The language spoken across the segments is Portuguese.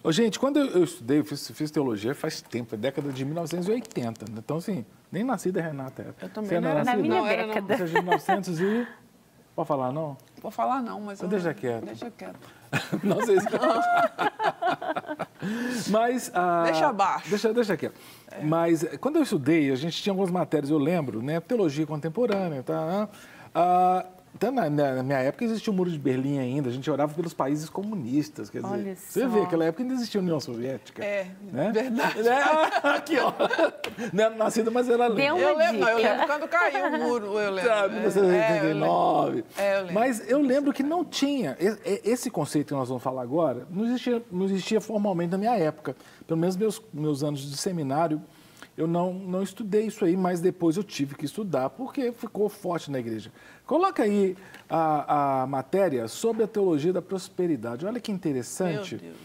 Ô, gente, quando eu estudei, eu fiz teologia faz tempo, é década de 1980. Então, assim, nem nasci da Renata era. Eu também Você não era nascida? Na minha Não, era não. década. Você é de 1900 e... Pode falar, não? Vou falar não, mas... Então deixa quieto. Deixa quieto. Não sei se... Mas... Deixa abaixo. Deixa quieto. Mas quando eu estudei, a gente tinha algumas matérias, eu lembro, né? Teologia contemporânea, tá? Então, na minha época existia o Muro de Berlim ainda, a gente orava pelos países comunistas, quer dizer, Olha você só. vê, naquela época ainda existia a União Soviética. Né? Verdade. Aqui, ó. Não era nascida, mas era lembra. Deu uma Eu lembro dica. quando caiu o muro, eu lembro. Tá, 1989. eu lembro. Mas eu lembro que não tinha. Esse conceito que nós vamos falar agora não existia formalmente na minha época. Pelo menos meus anos de seminário, eu não estudei isso aí, mas depois eu tive que estudar, porque ficou forte na igreja. Coloca aí a matéria sobre a teologia da prosperidade. Olha que interessante. Meu Deus.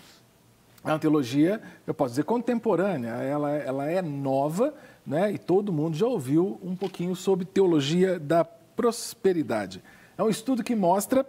É uma teologia, eu posso dizer, contemporânea. Ela é nova, né? E todo mundo já ouviu um pouquinho sobre teologia da prosperidade. É um estudo que mostra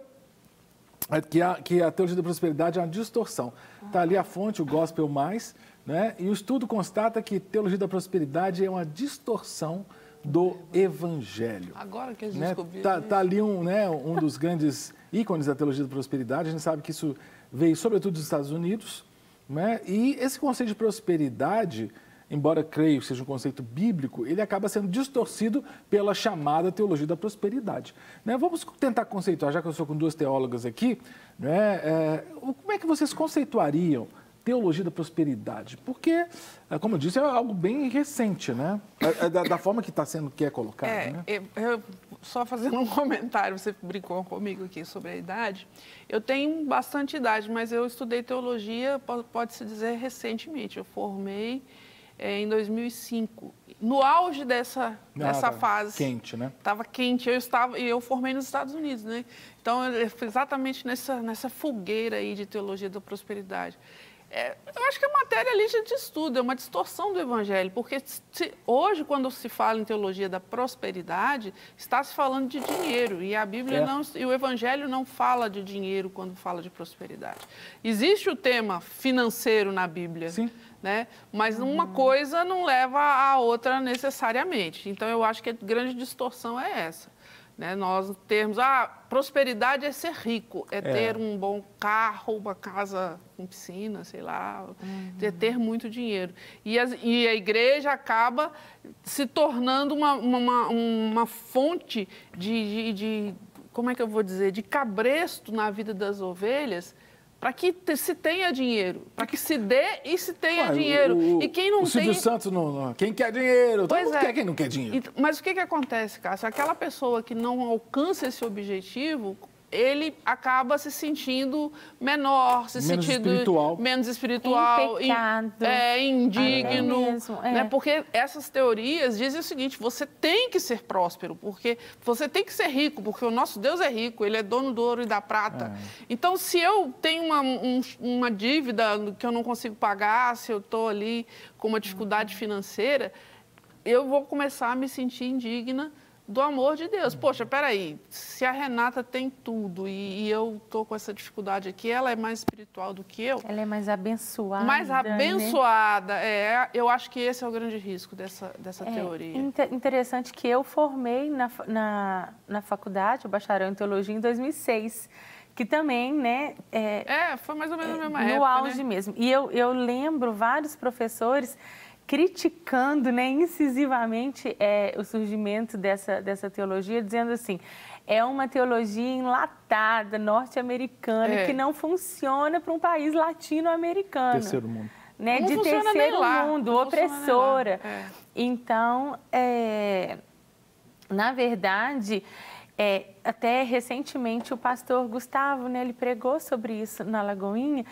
que a teologia da prosperidade é uma distorção. Está ali a fonte, o Gospel Mais, né? E o estudo constata que teologia da prosperidade é uma distorção do Evangelho. Agora que a gente Né? descobriu Tá ali um dos grandes ícones da teologia da prosperidade. A gente sabe que isso veio sobretudo dos Estados Unidos, né? E esse conceito de prosperidade, embora creio que seja um conceito bíblico, ele acaba sendo distorcido pela chamada teologia da prosperidade. Né? Vamos tentar conceituar, já que eu estou com duas teólogas aqui, né? Como é que vocês conceituariam teologia da prosperidade? Porque, como eu disse, é algo bem recente, né? Da forma que é colocado. Né? Eu só fazendo um comentário, você brincou comigo aqui sobre a idade. Eu tenho bastante idade, mas eu estudei teologia, pode-se dizer, recentemente. Eu formei em 2005, no auge dessa fase. Quente, né? Estava quente. Eu formei nos Estados Unidos, né? Então, eu fui exatamente nessa fogueira aí de teologia da prosperidade. Eu acho que a matéria ali de estudo é uma distorção do Evangelho, porque hoje, quando se fala em teologia da prosperidade, está se falando de dinheiro, e a Bíblia e o Evangelho não fala de dinheiro quando fala de prosperidade. Existe o tema financeiro na Bíblia, sim, né? Mas uma coisa não leva à outra necessariamente. Então, eu acho que a grande distorção é essa. Né? Nós termos, prosperidade é ser rico, ter um bom carro, uma casa com piscina, sei lá, ter muito dinheiro. E a igreja acaba se tornando uma fonte de, como é que eu vou dizer, de cabresto na vida das ovelhas, para que se tenha dinheiro, para que se dê e se tenha dinheiro. E quem não tem... O Silvio Santos, quem quer dinheiro? Todo mundo quer quem não quer dinheiro. Mas o que acontece, Cássio? Aquela pessoa que não alcança esse objetivo, ele acaba se sentindo menor, menos espiritual, em pecado, indigno. Né? Porque essas teorias dizem o seguinte: você tem que ser próspero, porque você tem que ser rico, porque o nosso Deus é rico, ele é dono do ouro e da prata. Então, se eu tenho uma dívida que eu não consigo pagar, se eu estou ali com uma dificuldade financeira, eu vou começar a me sentir indigna do amor de Deus. Poxa, peraí, se a Renata tem tudo e eu estou com essa dificuldade aqui, ela é mais espiritual do que eu? Ela é mais abençoada. Mais abençoada, né? Eu acho que esse é o grande risco dessa teoria. Interessante que eu formei na faculdade, o bacharel em teologia, em 2006. Que também, né... foi mais ou menos a mesma época, no auge, né? Mesmo. E eu lembro vários professores criticando, né, incisivamente o surgimento dessa teologia, dizendo assim, é uma teologia enlatada, norte-americana, que não funciona para um país latino-americano. Terceiro mundo. Né, de terceiro mundo, opressora. Então, na verdade, até recentemente o pastor Gustavo, né, ele pregou sobre isso na Lagoinha,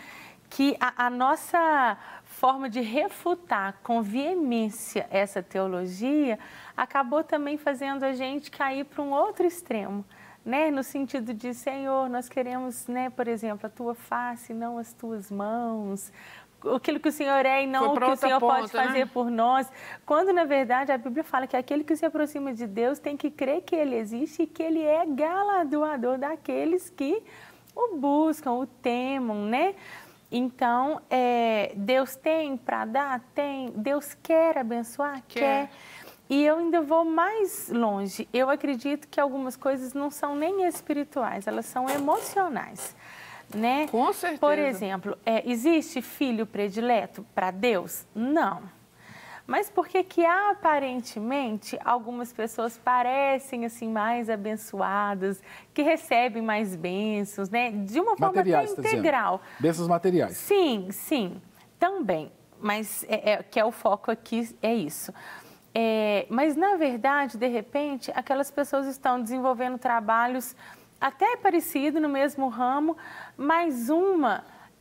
que a nossa forma de refutar com veemência essa teologia acabou também fazendo a gente cair para um outro extremo, né? No sentido de, Senhor, nós queremos, né, por exemplo, a tua face, não as tuas mãos, aquilo que o Senhor é e não o que o Senhor pode fazer por nós. Quando, na verdade, a Bíblia fala que aquele que se aproxima de Deus tem que crer que Ele existe e que Ele é galardoador daqueles que o buscam, o temam, né? Então, Deus tem para dar? Tem. Deus quer abençoar? Quer. E eu ainda vou mais longe. Eu acredito que algumas coisas não são nem espirituais, elas são emocionais. Né? Com certeza. Por exemplo, existe filho predileto para Deus? Não. Mas por que aparentemente algumas pessoas parecem assim mais abençoadas, que recebem mais bênçãos, né? De uma forma até integral. Bênçãos materiais. Sim, sim, também. Mas que é o foco aqui, é isso. Mas, na verdade, de repente, aquelas pessoas estão desenvolvendo trabalhos até parecidos no mesmo ramo, mas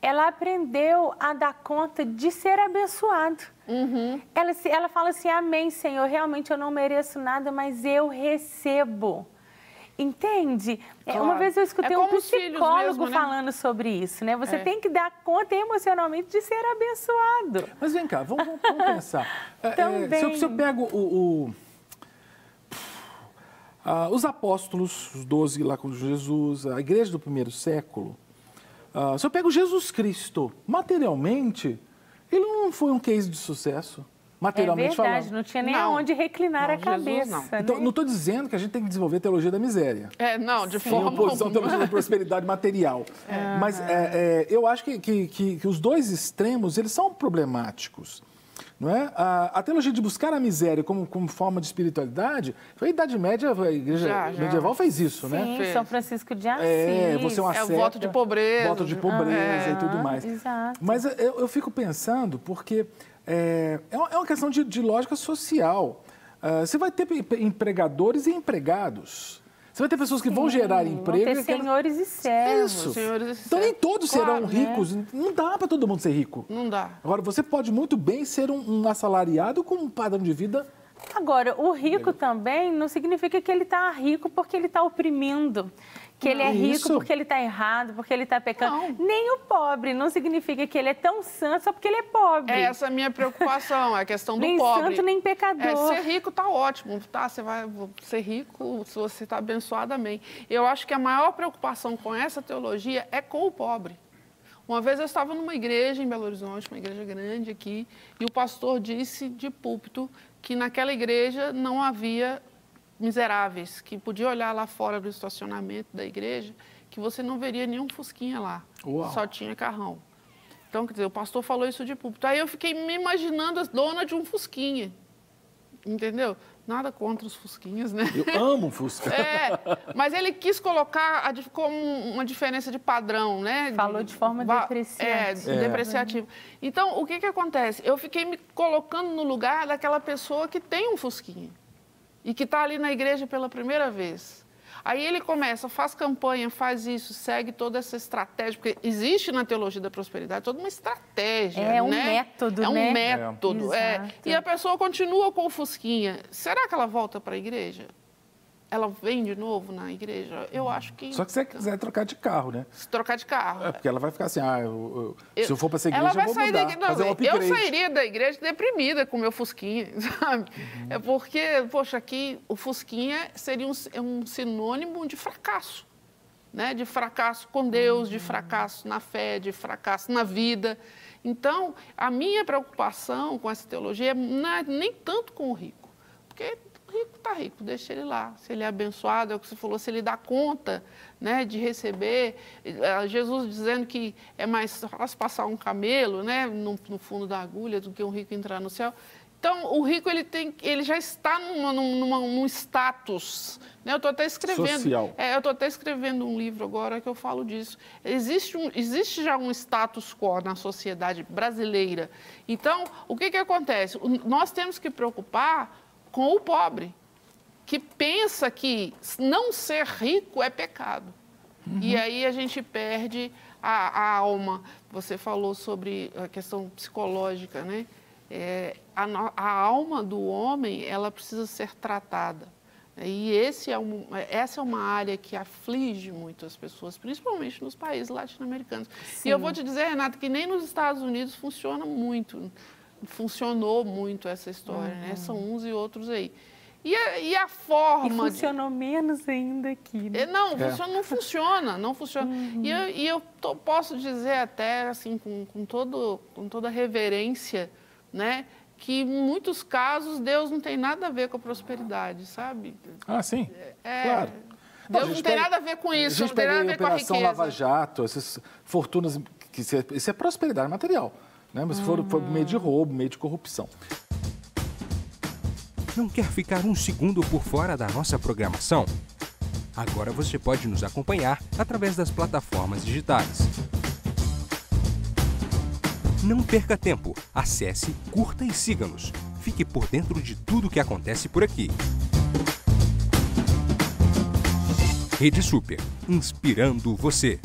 ela aprendeu a dar conta de ser abençoado. Uhum. Ela fala assim, amém, Senhor, realmente eu não mereço nada, mas eu recebo. Entende? Claro. Uma vez eu escutei um psicólogo mesmo, né? falando sobre isso, né? Você tem que dar conta emocionalmente de ser abençoado. Mas vem cá, vamos pensar. Se eu pego os apóstolos, os 12 lá com Jesus, a igreja do primeiro século, se eu pego Jesus Cristo, materialmente, ele não foi um case de sucesso. Materialmente falando. Falando. Não tinha nem aonde reclinar a cabeça. Não. Né? Então, não estou dizendo que a gente tem que desenvolver a teologia da miséria. Não, de forma em oposição à teologia da prosperidade material. Mas eu acho que os dois extremos, eles são problemáticos. Não é? A teologia de buscar a miséria como forma de espiritualidade, a Idade Média, a igreja medieval fez isso, Sim, né? São Francisco de Assis. Você é uma seta, o voto de pobreza. Voto de pobreza e tudo mais. Exato. Mas eu fico pensando, porque é uma questão de lógica social. Você vai ter empregadores e empregados. Você vai ter pessoas que vão gerar emprego. Vão ter senhores e servos. Isso. Senhores e Então, nem todos serão ricos. Né? Não dá para todo mundo ser rico. Não dá. Agora, você pode muito bem ser um assalariado com um padrão de vida. Agora, o rico também não significa que ele está rico porque ele está oprimindo. Que ele é rico porque ele está errado, porque ele está pecando. Não. Nem o pobre não significa que ele é tão santo só porque ele é pobre. Essa é a minha preocupação, a questão do nem pobre. Nem santo, nem pecador. Ser rico está ótimo, tá? Você vai ser rico, se você está abençoado, amém. Eu acho que a maior preocupação com essa teologia é com o pobre. Uma vez eu estava numa igreja em Belo Horizonte, uma igreja grande aqui, e o pastor disse de púlpito que naquela igreja não havia miseráveis, que podia olhar lá fora do estacionamento da igreja, que você não veria nenhum fusquinha lá, só tinha carrão. Então, quer dizer, o pastor falou isso de púlpito. Aí eu fiquei me imaginando a dona de um fusquinha, entendeu? Nada contra os fusquinhas, né? Eu amo fusca. Mas ele quis colocar como uma diferença de padrão, né? Falou de forma depreciativa. Depreciativa. Então, o que acontece? Eu fiquei me colocando no lugar daquela pessoa que tem um fusquinha e que está ali na igreja pela primeira vez. Aí ele começa, faz campanha, faz isso, segue toda essa estratégia, porque existe na teologia da prosperidade toda uma estratégia, É um método, né? É um né? método, E a pessoa continua com o fusquinha. Será que ela volta para a igreja? Ela vem de novo na igreja? Eu acho que... Só que se você quiser trocar de carro, né? Se trocar de carro. Porque ela vai ficar assim, se eu for para essa igreja, ela vai eu vou sair mudar, da igreja. fazer um upgrade. Eu sairia da igreja deprimida com o meu fusquinha, sabe? É porque, poxa, aqui o fusquinha seria um sinônimo de fracasso, né? De fracasso com Deus, de fracasso na fé, de fracasso na vida. Então, a minha preocupação com essa teologia não é nem tanto com o rico, porque o rico está rico, deixa ele lá. Se ele é abençoado, é o que você falou, se ele dá conta, né, de receber. Jesus dizendo que é mais fácil passar um camelo, né, no fundo da agulha do que um rico entrar no céu. Então, o rico ele já está num status, né? Eu estou até escrevendo. Social. Eu estou até escrevendo um livro agora que eu falo disso. Existe já um status quo na sociedade brasileira. Então, o que acontece? Nós temos que preocupar com o pobre, que pensa que não ser rico é pecado. E aí a gente perde a alma. Você falou sobre a questão psicológica, né? A alma do homem, ela precisa ser tratada. E essa é uma área que aflige muito as pessoas, principalmente nos países latino-americanos. E eu vou te dizer, Renata, que nem nos Estados Unidos funcionou muito essa história, né? São uns e outros aí. E a forma... E funcionou menos ainda aqui, né? Não funciona. E eu posso dizer até, assim, com toda reverência, né, que em muitos casos Deus não tem nada a ver com a prosperidade, sabe? Ah, sim, claro. Deus não tem nada a ver com isso, não tem nada a ver com a riqueza. Lava Jato, essas fortunas, isso é prosperidade material, né? Mas foi meio de roubo, meio de corrupção. Não quer ficar um segundo por fora da nossa programação? Agora você pode nos acompanhar através das plataformas digitais. Não perca tempo, acesse, curta e siga-nos. Fique por dentro de tudo o que acontece por aqui. Rede Super, inspirando você.